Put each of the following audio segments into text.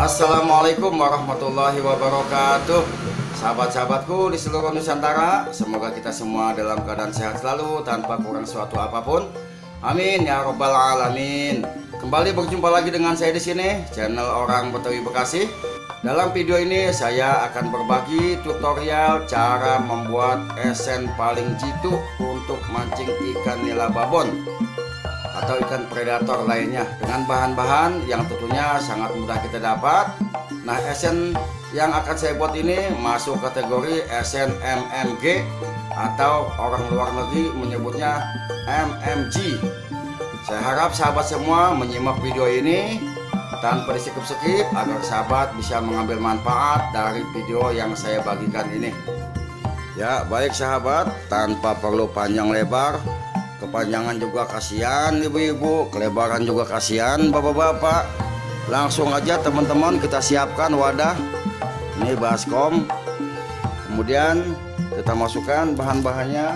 Assalamualaikum warahmatullahi wabarakatuh. Sahabat-sahabatku di seluruh Nusantara, semoga kita semua dalam keadaan sehat selalu tanpa kurang suatu apapun. Amin ya robbal alamin. Kembali berjumpa lagi dengan saya di sini, channel Orang Betawi Bekasi. Dalam video ini saya akan berbagi tutorial cara membuat esen paling jitu untuk mancing ikan nila babon atau ikan predator lainnya dengan bahan-bahan yang tentunya sangat mudah kita dapat. Nah, esen yang akan saya buat ini masuk kategori esen MMG atau orang luar negeri menyebutnya MMG. Saya harap sahabat semua menyimak video ini tanpa di-skip agar sahabat bisa mengambil manfaat dari video yang saya bagikan ini. Ya, baik sahabat, tanpa perlu panjang lebar. Kepanjangan juga kasihan ibu-ibu, kelebaran juga kasihan bapak-bapak. Langsung aja teman-teman kita siapkan wadah. Ini baskom. Kemudian kita masukkan bahan-bahannya.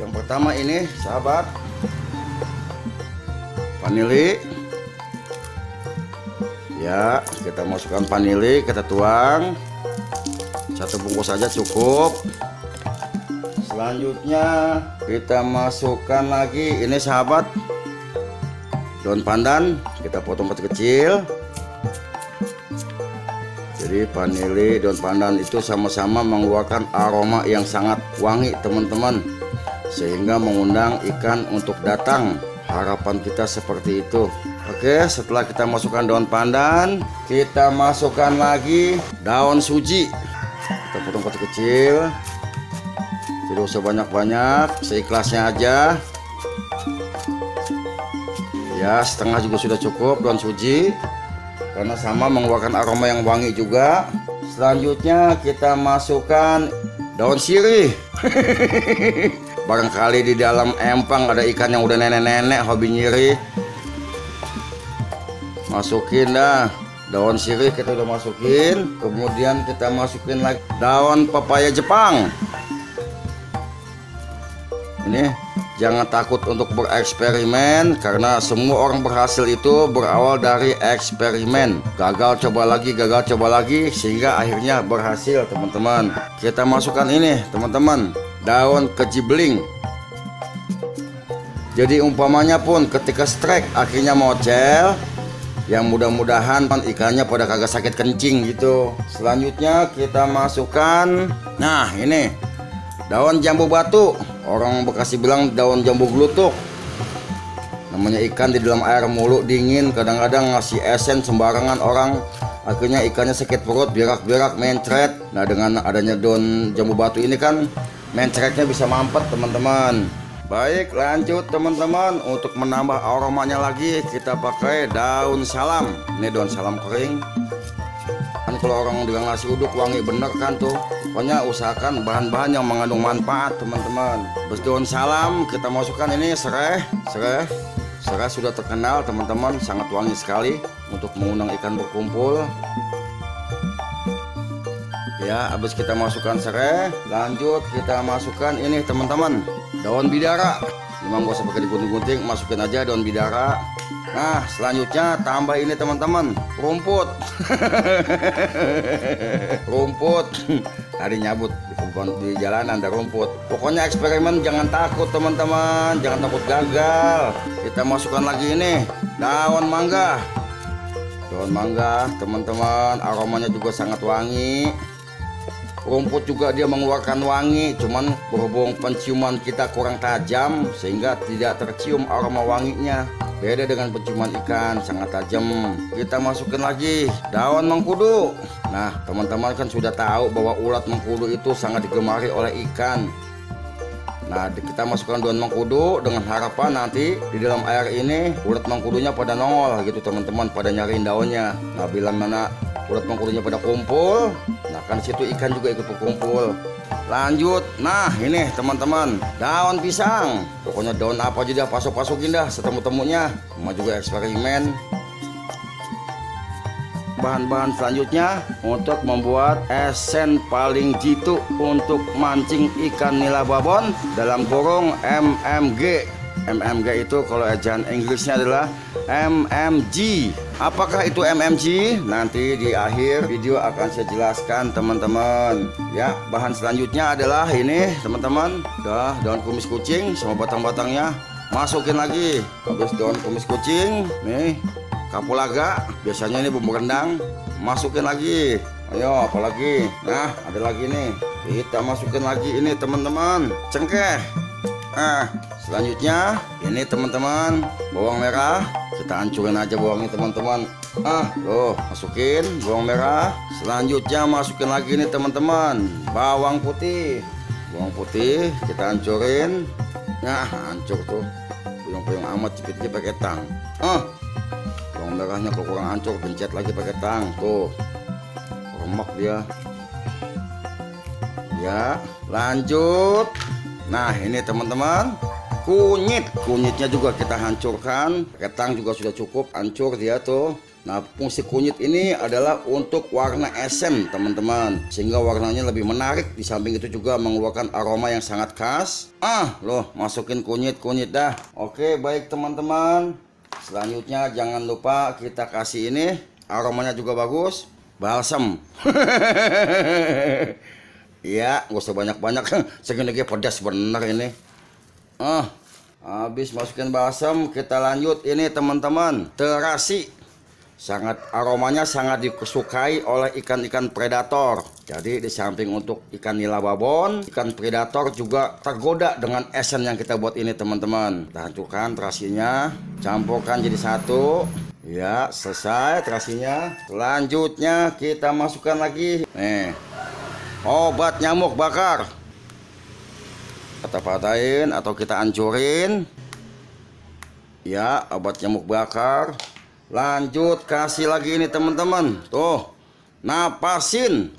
Yang pertama ini sahabat, vanili. Ya, kita masukkan vanili, kita tuang. Satu bungkus saja cukup. Selanjutnya kita masukkan lagi ini sahabat, daun pandan, kita potong kecil-kecil. Jadi vanili, daun pandan itu sama-sama mengeluarkan aroma yang sangat wangi teman-teman, sehingga mengundang ikan untuk datang. Harapan kita seperti itu. Oke, setelah kita masukkan daun pandan, kita masukkan lagi daun suji. Kita potong kecil-kecil. Tidak usah banyak-banyak, seikhlasnya aja. Ya, setengah juga sudah cukup daun suji, karena sama mengeluarkan aroma yang wangi juga. Selanjutnya kita masukkan daun sirih. Barangkali di dalam empang ada ikan yang udah nenek-nenek hobi nyirih. Masukin dah daun sirih, kita udah masukin. Kemudian kita masukin lagi daun pepaya Jepang. Ini jangan takut untuk bereksperimen, karena semua orang berhasil itu berawal dari eksperimen. Gagal coba lagi, sehingga akhirnya berhasil teman-teman. Kita masukkan ini teman-teman, daun kejibling. Jadi umpamanya pun ketika strike akhirnya mocel, yang mudah-mudahan ikannya pada kagak sakit kencing gitu. Selanjutnya kita masukkan, nah ini daun jambu batu. Orang Bekasi bilang daun jambu glutuk. Namanya ikan di dalam air mulu dingin, kadang-kadang ngasih esen sembarangan orang, akhirnya ikannya sakit perut, berak-berak, mencret. Nah, dengan adanya daun jambu batu ini kan mencretnya bisa mampet teman-teman. Baik, lanjut teman-teman. Untuk menambah aromanya lagi kita pakai daun salam. Ini daun salam kering. Kan kalau orang dengan nasi uduk wangi bener kan tuh. Pokoknya usahakan bahan-bahan yang mengandung manfaat teman-teman. Terus daun salam kita masukkan ini serai. Serai sudah terkenal teman-teman, sangat wangi sekali untuk mengundang ikan berkumpul. Ya, habis kita masukkan serai, lanjut kita masukkan ini teman-teman, daun bidara. Memang gak usah pakai digunting-gunting, masukin aja daun bidara. Nah, selanjutnya tambah ini teman-teman, rumput. Rumput. Tadi nyabut di jalanan ada rumput. Pokoknya eksperimen jangan takut teman-teman, jangan takut gagal. Kita masukkan lagi ini daun mangga. Daun mangga teman-teman, aromanya juga sangat wangi. Rumput juga dia mengeluarkan wangi, cuman berhubung penciuman kita kurang tajam sehingga tidak tercium aroma wanginya. Beda dengan penciuman ikan, sangat tajam. Kita masukin lagi daun mengkudu. Nah, teman-teman kan sudah tahu bahwa ulat mengkudu itu sangat digemari oleh ikan. Nah, kita masukkan daun mengkudu dengan harapan nanti di dalam air ini ulat mengkudunya pada nongol gitu teman-teman, pada nyariin daunnya. Nah, bila mana ulat mengkudunya pada kumpul, nah kan situ ikan juga ikut berkumpul. Lanjut, nah ini teman-teman, daun pisang. Pokoknya daun apa aja dah, pasok-pasokin dah setemu-temunya. Cuma juga eksperimen. Bahan-bahan selanjutnya untuk membuat esen paling jitu untuk mancing ikan nila babon dalam kurung MMG. MMG itu kalau ejaan Inggrisnya adalah MMG. Apakah itu MMG? Nanti di akhir video akan saya jelaskan teman-teman. Ya, bahan selanjutnya adalah ini teman-teman. Udah daun kumis kucing sama batang-batangnya. Masukin lagi. Habis daun kumis kucing, nih kapulaga. Biasanya ini bumbu rendang. Masukin lagi. Ayo, apalagi? Nah, ada lagi nih. Kita masukin lagi ini teman-teman. Cengkeh. Selanjutnya ini teman-teman bawang merah. Kita hancurin aja bawangnya teman-teman. Tuh masukin bawang merah. Selanjutnya masukin lagi nih teman-teman bawang putih. Bawang putih kita hancurin. Nah, hancur tuh. Puyung-puyung amat, cipit-cipit pakai tang. Bawang merahnya kok kurang hancur, pencet lagi pakai tang. Tuh remak dia. Ya, lanjut. Nah, ini teman-teman kunyitnya juga kita hancurkan. Pakai tang juga sudah cukup, hancur dia tuh. Nah, fungsi kunyit ini adalah untuk warna esen teman-teman, sehingga warnanya lebih menarik. Di samping itu juga mengeluarkan aroma yang sangat khas. Loh, masukin kunyit dah. Oke, baik teman-teman. Selanjutnya jangan lupa kita kasih ini, aromanya juga bagus, balsam. Iya, gak usah banyak-banyak. Segini lagi pedas bener ini. Habis masukin balsam, kita lanjut ini teman-teman, terasi. Aromanya sangat disukai oleh ikan-ikan predator. Jadi di samping untuk ikan nila babon, ikan predator juga tergoda dengan esen yang kita buat ini teman-teman. Kita hancurkan terasinya, campurkan jadi satu. Ya, selesai terasinya. Selanjutnya kita masukkan lagi nih obat nyamuk bakar. Kita patahin atau kita hancurin. Ya, obat nyamuk bakar. Lanjut kasih lagi ini teman-teman. Tuh, napasin.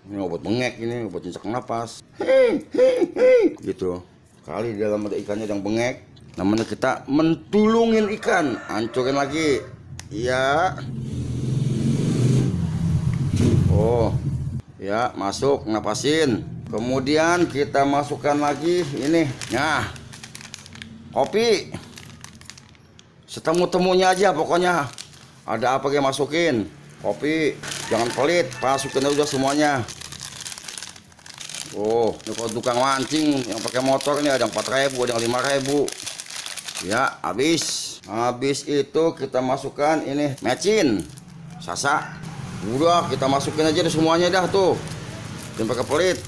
Ini obat bengek, ini obat nyesek napas. Gitu. Kali di dalam ada ikannya yang bengek. Namanya kita mentulungin ikan. Hancurin lagi. Ya. Ya, masuk, napasin. Kemudian kita masukkan lagi ini. Nah, kopi. Setemu-temunya aja pokoknya. Ada apa yang masukin. Kopi, jangan pelit, masukin aja semuanya. Ini kalau tukang mancing yang pakai motor ini ada yang 4.000, ada yang 5.000. Ya, habis itu kita masukkan ini mecin, sasa. Udah, kita masukin aja deh semuanya dah tuh. Jangan pakai pelit.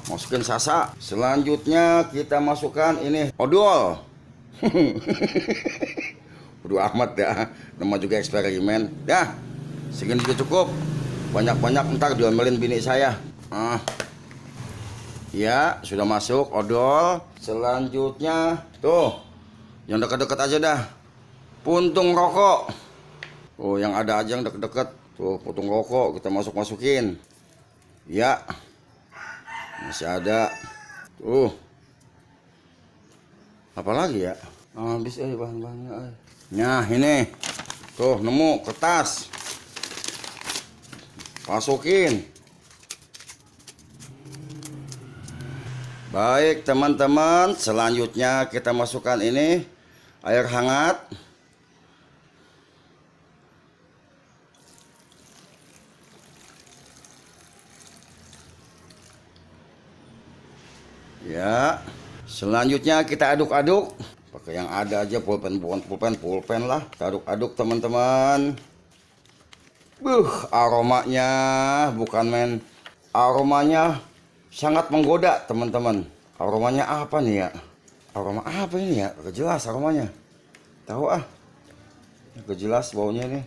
Masukin sasa. Selanjutnya kita masukkan ini odol. Udah amat ya. Nama juga eksperimen. Dah, segini juga cukup. Banyak-banyak ntar diomelin bini saya. Ya, sudah masuk odol. Selanjutnya tuh, yang dekat-dekat aja dah. Puntung rokok. Yang ada aja yang deket-deket. Tuh, puntung rokok kita masukin. Ya, masih ada. Tuh, apalagi ya? Habis bahan-bahannya. Nah, ini. Tuh, nemu kertas. Masukin. Baik, teman-teman, selanjutnya kita masukkan ini air hangat. Ya, selanjutnya kita aduk-aduk. Pakai yang ada aja, pulpen lah. Kita aduk-aduk teman-teman. Aromanya bukan main. Aromanya sangat menggoda teman-teman. Aromanya apa nih ya? Aroma apa ini ya? Gak jelas aromanya. Tahu gak jelas baunya nih.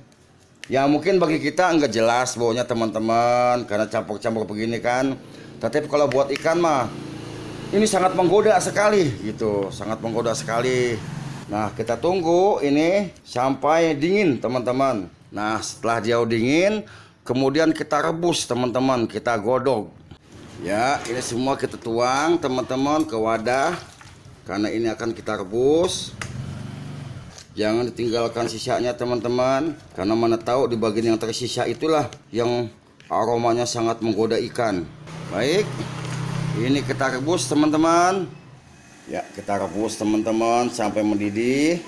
Ya mungkin bagi kita nggak jelas baunya teman-teman, karena campur-campur begini kan. Tapi kalau buat ikan mah ini sangat menggoda sekali gitu, sangat menggoda sekali. Nah, kita tunggu ini sampai dingin teman-teman. Nah, setelah dia dingin, kemudian kita rebus teman-teman, kita godok. Ya, ini semua kita tuang teman-teman ke wadah, karena ini akan kita rebus. Jangan ditinggalkan sisanya teman-teman, karena mana tahu di bagian yang tersisa itulah yang aromanya sangat menggoda ikan. Baik, ini kita rebus teman-teman. Ya, kita rebus teman-teman sampai mendidih.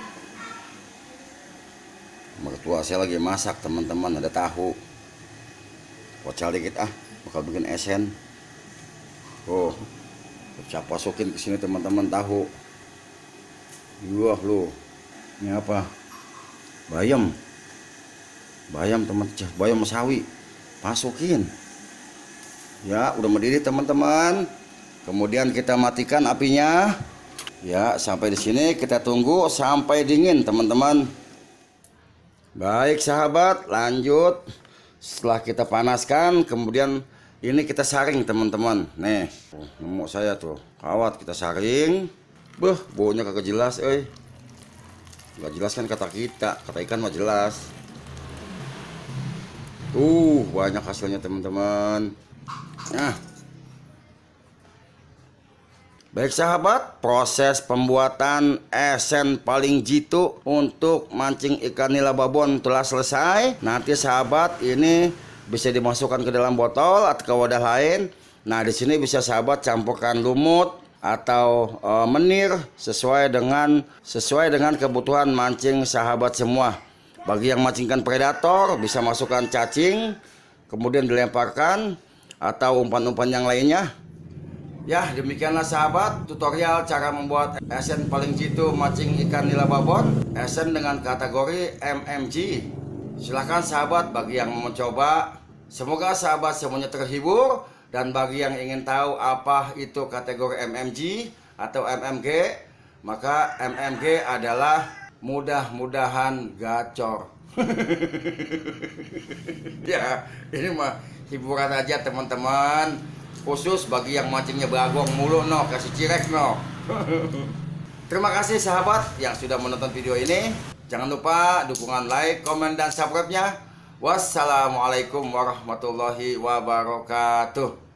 Wah, saya lagi masak teman-teman, ada tahu. Kocel dikit bakal bikin esen. Oh, saya masukin ke sini teman-teman tahu. Wah lu, ini apa? Bayam teman, bayam sawi. Masukin. Ya, udah mendidih teman-teman. Kemudian kita matikan apinya. Ya, sampai di sini kita tunggu sampai dingin teman-teman. Baik sahabat, lanjut. Setelah kita panaskan, kemudian ini kita saring teman-teman. Nih, nemu saya tuh. Kawat kita saring. Baunya kagak jelas, nggak jelas kan kata kita, kata ikan mah jelas. Banyak hasilnya teman-teman. Nah, baik sahabat, proses pembuatan esen paling jitu untuk mancing ikan nila babon telah selesai. Nanti sahabat ini bisa dimasukkan ke dalam botol atau ke wadah lain. Nah, di sini bisa sahabat campurkan lumut atau menir sesuai dengan kebutuhan mancing sahabat semua. Bagi yang mancingkan predator bisa masukkan cacing kemudian dilemparkan atau umpan-umpan yang lainnya. Ya, demikianlah sahabat tutorial cara membuat esen paling jitu mancing ikan nila babon, esen dengan kategori MMG. Silahkan sahabat bagi yang mau mencoba. Semoga sahabat semuanya terhibur. Dan bagi yang ingin tahu apa itu kategori MMG atau MMG, maka MMG adalah mudah-mudahan gacor. Ya, ini mah hiburan aja teman-teman. Khusus bagi yang mancingnya bagong mulu kasih cirek Terima kasih sahabat yang sudah menonton video ini. Jangan lupa dukungan like, komen, dan subscribe-nya. Wassalamualaikum warahmatullahi wabarakatuh.